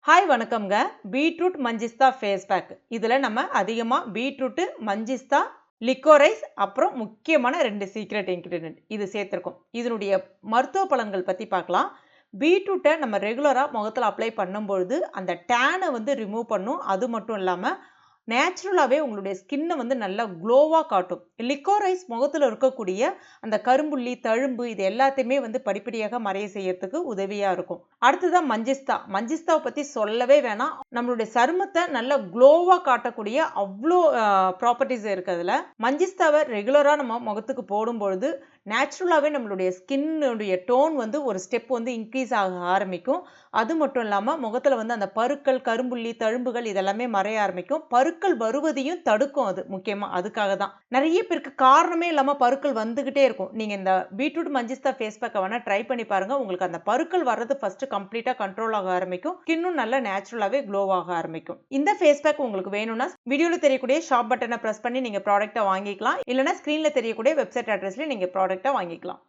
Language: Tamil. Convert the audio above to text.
ஹாய் வணக்கம்ங்க. Beetroot மஞ்சிஸ்தா face pack. இதில் நம்ம அதிகமாக பீட்ரூட்டு, மஞ்சிஸ்தா, லிக்கோரைஸ் அப்புறம் முக்கியமான 2 சீக்ரெட் இன்க்ரீடியன்ட் இது சேர்த்துருக்கோம். இதனுடைய மருத்துவ பலன்கள் பற்றி பார்க்கலாம். பீட்ரூட்டை நம்ம ரெகுலராக முகத்தில் அப்ளை பண்ணும்பொழுது அந்த டேனை ரிமூவ் பண்ணும். அது மட்டும் இல்லாமல் நேச்சுரலாகவே உங்களுடைய ஸ்கின்னை நல்லா க்ளோவாக காட்டும். லிக்கோரைஸ் முகத்தில் இருக்கக்கூடிய அந்த கரும்புள்ளி, தழும்பு இது எல்லாத்தையுமே படிப்படியாக மறைய செய்யறதுக்கு உதவியாக இருக்கும். அடுத்ததான் மஞ்சிஸ்தாவை பற்றி சொல்லவே வேணாம். நம்மளுடைய சருமத்தை நல்லா க்ளோவாக காட்டக்கூடிய அவ்வளோ ப்ராப்பர்ட்டிஸ் இருக்குது அதில். மஞ்சிஸ்தாவை ரெகுலராக நம்ம முகத்துக்கு போடும்பொழுது நேச்சுரலாகவே நம்மளுடைய ஸ்கின்னுடைய டோன் ஒரு ஸ்டெப் இன்க்ரீஸ் ஆக ஆரம்பிக்கும். அது மட்டும் இல்லாமல் முகத்தில் அந்த பருக்கள், கரும்புள்ளி, தழும்புகள் இதெல்லாமே மறைய ஆரம்பிக்கும். பருக்கள் வருவதையும் தடுக்கும். அது முக்கியமாக அதுக்காக தான். நிறைய பேருக்கு காரணமே இல்லாமல் பருக்கள் வந்துக்கிட்டே இருக்கும். நீங்கள் இந்த பீட்ரூட் மஞ்சிஸ்தா ஃபேஸ் பேக்கை வேணால் ட்ரை பண்ணி பாருங்கள். உங்களுக்கு அந்த பருக்கள் வர்றது ஃபஸ்ட்டு கம்ப்ளீட்டாக கண்ட்ரோல் ஆக ஆரம்பிக்கும். ஸ்கின்னும் நல்லா நேச்சுரலாகவே க்ளோ ஆக ஆரம்பிக்கும். இந்த ஃபேஸ் பேக் உங்களுக்கு வேணும்னா வீடியோவில் தெரியக்கூடிய ஷாப் பட்டனை ப்ரெஸ் பண்ணி நீங்கள் ப்ராடக்ட்டை வாங்கிக்கலாம். இல்லைனா ஸ்க்ரீனில் தெரியக்கூடிய வெப்சைட் அட்ரஸ்லேயே நீங்கள் ப்ராடக்ட்டை வாங்கிக்கலாம்.